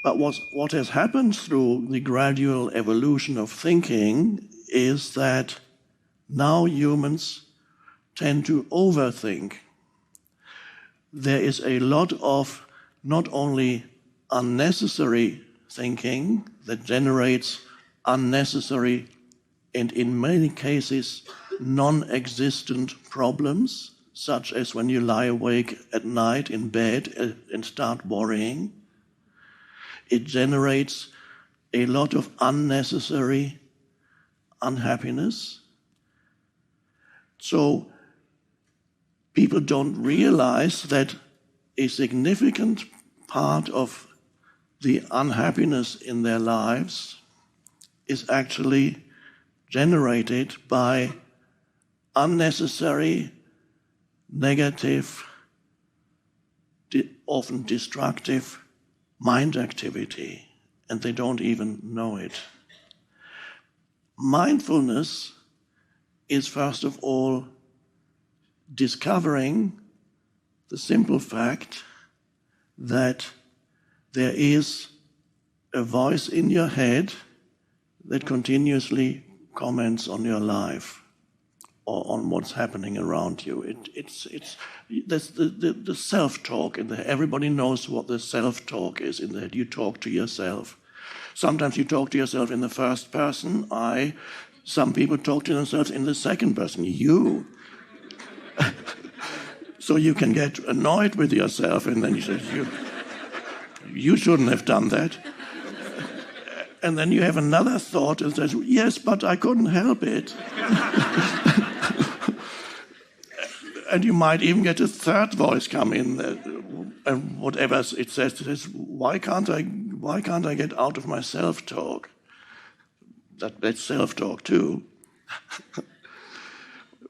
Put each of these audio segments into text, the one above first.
But what has happened through the gradual evolution of thinking is that now humans tend to overthink. There is a lot of not only unnecessary thinking that generates unnecessary and in many cases non-existent problems, such as when you lie awake at night in bed and start worrying. It generates a lot of unnecessary unhappiness. So people don't realize that a significant part of the unhappiness in their lives is actually generated by unnecessary, negative, often destructive mind activity, and they don't even know it. Mindfulness is, first of all, discovering the simple fact that there is a voice in your head that continuously comments on your life or on what's happening around you. That's the self-talk in there. Everybody knows what the self-talk is in there. You talk to yourself. Sometimes you talk to yourself in the first person, I. Some people talk to themselves in the second person, you. So you can get annoyed with yourself, and then you say, you shouldn't have done that. And then you have another thought that says, yes, but I couldn't help it. And you might even get a third voice come in, and whatever it says, why can't I get out of my self-talk? That's self-talk too.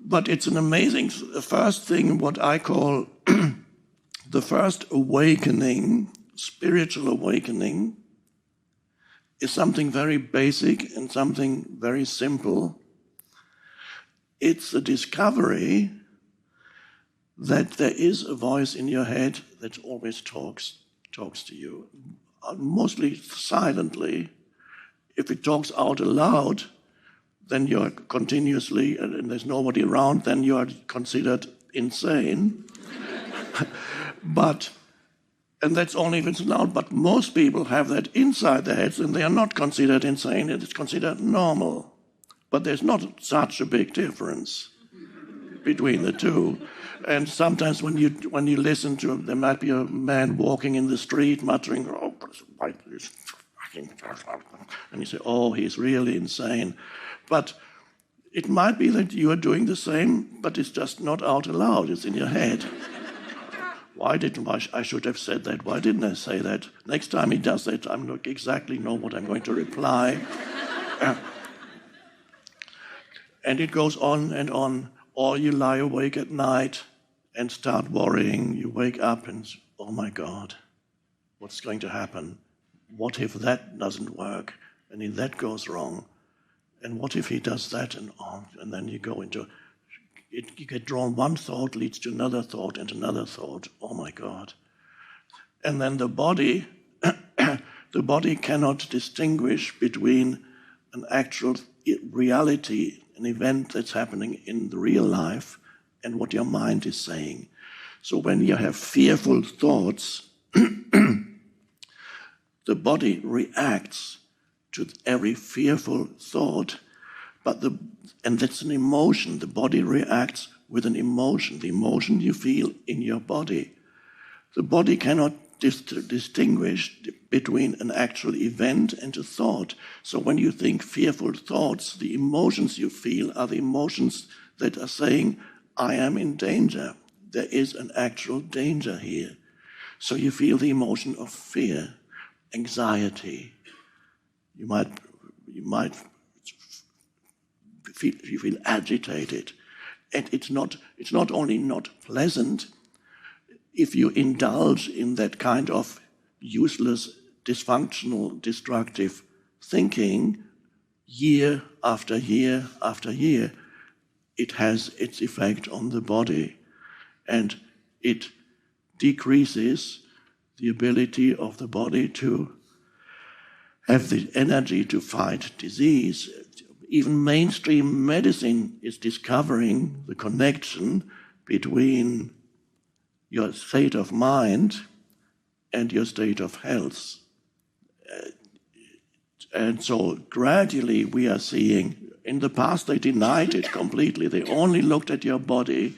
But it's an amazing first thing, what I call the first awakening, spiritual awakening, is something very basic and something very simple. It's the discovery that there is a voice in your head that always talks to you, mostly silently. If it talks out aloud, then you're continuously, and there's nobody around, then you are considered insane. And that's only if it's loud, but most people have that inside their heads and they are not considered insane, it is considered normal. But there's not such a big difference between the two. And sometimes when you listen to, there might be a man walking in the street muttering, oh, why this fucking, and you say, oh, he's really insane. But it might be that you are doing the same, but it's just not out aloud, it's in your head. I should have said that. Why didn't I say that? Next time he does that, I don't exactly know what I'm going to reply. And it goes on and on. Or you lie awake at night and start worrying. You wake up and, oh my God, what's going to happen? What if that doesn't work? And if that goes wrong? And what if he does that? And then you go into it. You get drawn, one thought leads to another thought and another thought. Oh my God. And then the body cannot distinguish between an actual reality, an event that's happening in the real life, and what your mind is saying. So when you have fearful thoughts, the body reacts to every fearful thought, and that's an emotion. The body reacts with an emotion, the emotion you feel in your body. The body cannot distinguish between an actual event and a thought. So when you think fearful thoughts, the emotions you feel are the emotions that are saying, I am in danger. There is an actual danger here. So you feel the emotion of fear, anxiety. You might feel agitated. And it's not only not pleasant, if you indulge in that kind of useless, dysfunctional, destructive thinking year after year after year, it has its effect on the body, and it decreases the ability of the body to have the energy to fight disease. Even mainstream medicine is discovering the connection between your state of mind and your state of health. And so gradually we are seeing, in the past they denied it completely. They only looked at your body,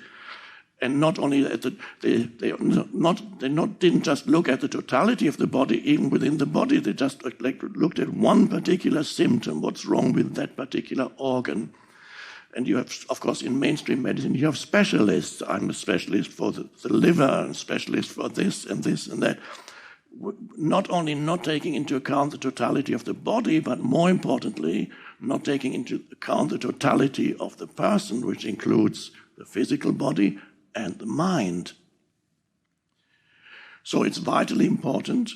and not only at didn't just look at the totality of the body, even within the body, they just looked at one particular symptom, what's wrong with that particular organ. And you have, of course, in mainstream medicine, you have specialists. I'm a specialist for the liver, a specialist for this and that. Not only not taking into account the totality of the body, but more importantly, not taking into account the totality of the person, which includes the physical body and the mind. So it's vitally important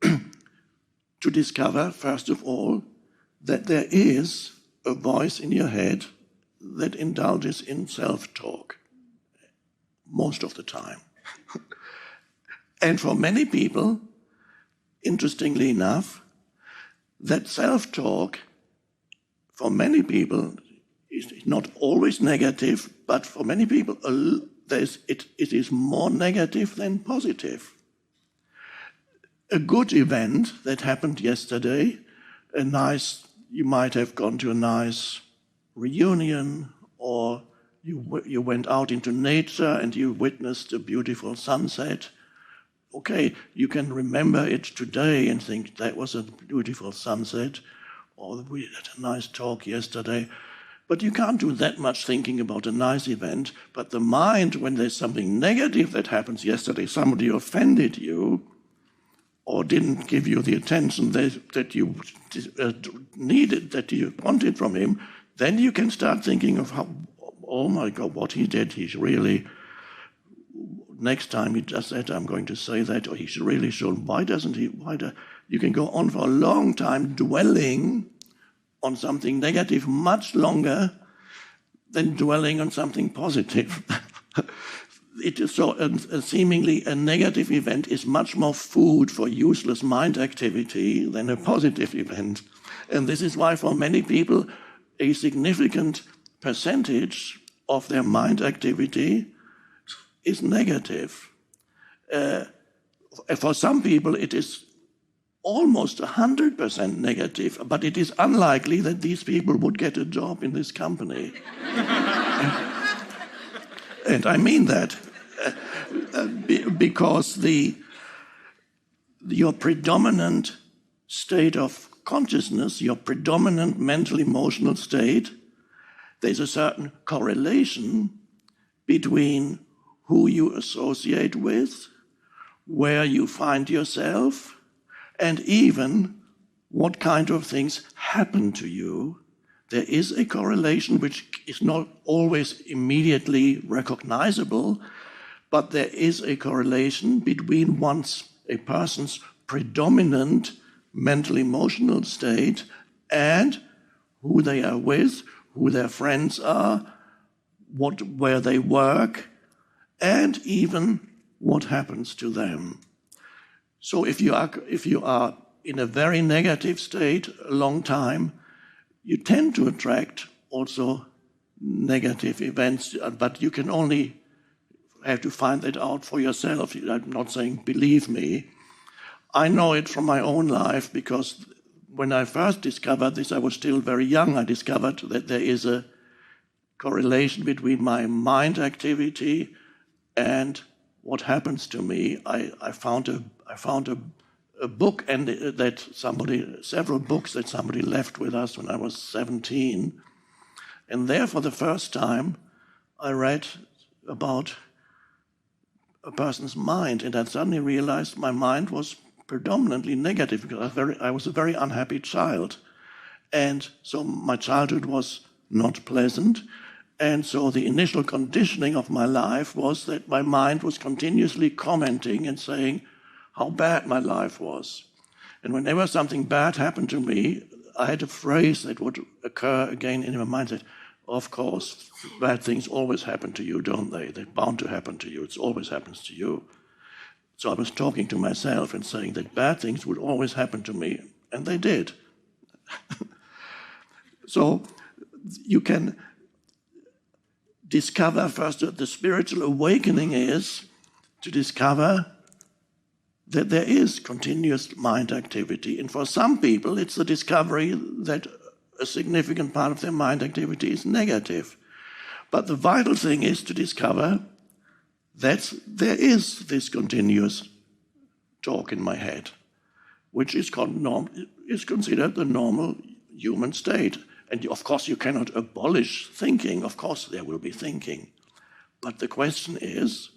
to discover, first of all, that there is a voice in your head that indulges in self-talk most of the time. And for many people, interestingly enough, that self-talk, for many people, is not always negative, but for many people, it is more negative than positive. A good event that happened yesterday, you might have gone to a nice reunion, or you went out into nature and you witnessed a beautiful sunset. Okay, you can remember it today and think that was a beautiful sunset, or we had a nice talk yesterday. But you can't do that much thinking about a nice event. But the mind, when there's something negative that happens yesterday, somebody offended you or didn't give you the attention that you needed, that you wanted from him, then you can start thinking of how, oh my God, what he did, he's really... Next time he does that, I'm going to say that, or he really should. Why doesn't he? You can go on for a long time dwelling on something negative, much longer than dwelling on something positive. It is so, seemingly a negative event is much more food for useless mind activity than a positive event. And this is why for many people, a significant percentage of their mind activity is negative. For some people, it is almost 100% negative, but it is unlikely that these people would get a job in this company. And I mean that because your predominant state of consciousness, your predominant mental emotional state, there's a certain correlation between who you associate with, where you find yourself, and even what kind of things happen to you. There is a correlation which is not always immediately recognizable, but there is a correlation between a person's predominant mental emotional state and who they are with, who their friends are, where they work, and even what happens to them. So if you are in a very negative state a long time, you tend to attract also negative events, but you can only have to find that out for yourself. I'm not saying believe me. I know it from my own life, because when I first discovered this, I was still very young. I discovered that there is a correlation between my mind activity and what happens to me. I found a book, and several books that somebody left with us when I was 17. And there, for the first time, I read about a person's mind, and I suddenly realized my mind was predominantly negative, because I was a very unhappy child. And so my childhood was not pleasant. And so the initial conditioning of my life was that my mind was continuously commenting and saying how bad my life was. And whenever something bad happened to me, I had a phrase that would occur again in my mind that, of course, bad things always happen to you, don't they? They're bound to happen to you. It always happens to you. So I was talking to myself and saying that bad things would always happen to me. And they did. So you can discover first that the spiritual awakening is to discover that there is continuous mind activity. And for some people, it's the discovery that a significant part of their mind activity is negative. But the vital thing is to discover that there is this continuous talk in my head, which is considered the normal human state. And of course, you cannot abolish thinking. Of course, there will be thinking. But the question is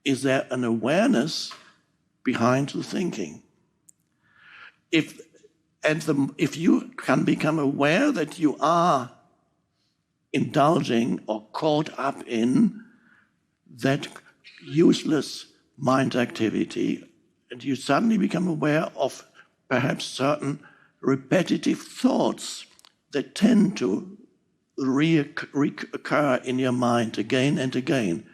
there an awareness behind the thinking? If you can become aware that you are indulging or caught up in that useless mind activity, and you suddenly become aware of perhaps certain repetitive thoughts that tend to reoccur in your mind again and again.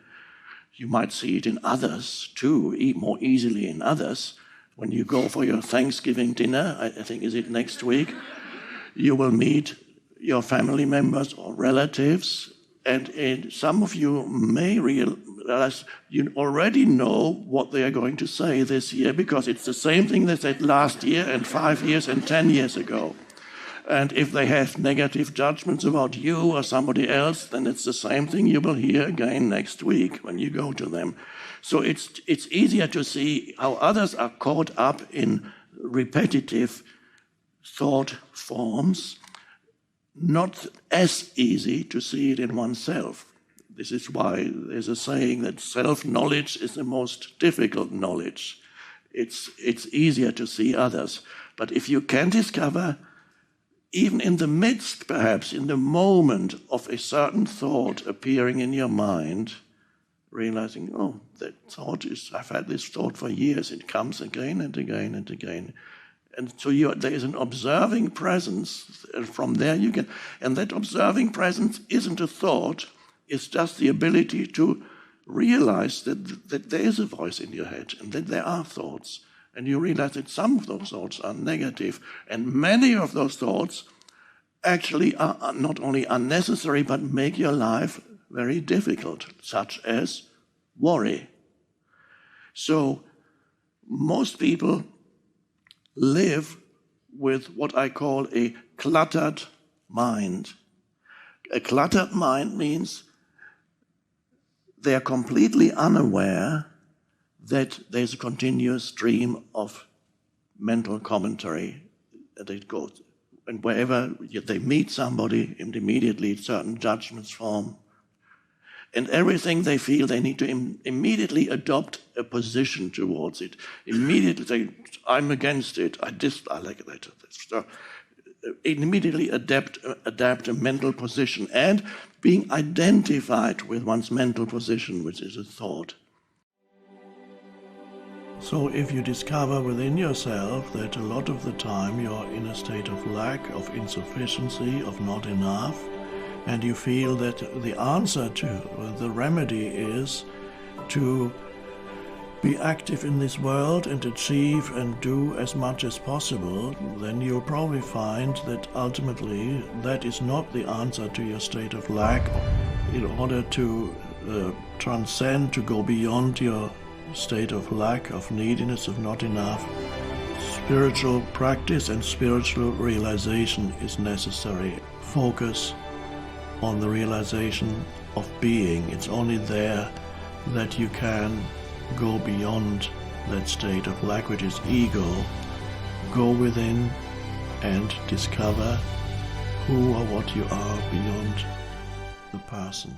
You might see it in others too, more easily in others. When you go for your Thanksgiving dinner, I think is it next week, you will meet your family members or relatives, and some of you may realize you already know what they are going to say this year, because it's the same thing they said last year and 5 years and 10 years ago. And if they have negative judgments about you or somebody else, then it's the same thing you will hear again next week when you go to them. So it's easier to see how others are caught up in repetitive thought forms, not as easy to see it in oneself. This is why there's a saying that self-knowledge is the most difficult knowledge. It's easier to see others. But if you can discover, even in the midst, perhaps, in the moment of a certain thought appearing in your mind, realizing, oh, that thought I've had this thought for years, it comes again and again and again. And so there is an observing presence, and from there you can, and that observing presence isn't a thought, it's just the ability to realize that there is a voice in your head and that there are thoughts. And you realize that some of those thoughts are negative, and many of those thoughts actually are not only unnecessary, but make your life very difficult, such as worry. So most people live with what I call a cluttered mind. A cluttered mind means they are completely unaware that there's a continuous stream of mental commentary that it goes. And wherever they meet somebody, and immediately certain judgments form. And everything they feel, they need to immediately adopt a position towards it. Immediately say, I'm against it, I like that. So, immediately adapt a mental position, and being identified with one's mental position, which is a thought. So if you discover within yourself that a lot of the time you're in a state of lack, of insufficiency, of not enough, and you feel that the answer to, the remedy is to be active in this world and achieve and do as much as possible, then you'll probably find that ultimately that is not the answer to your state of lack. In order to transcend, to go beyond your state of lack, of neediness, of not enough, spiritual practice and spiritual realization is necessary. Focus on the realization of being. It's only there that you can go beyond that state of lack, which is ego. Go within and discover who or what you are beyond the person.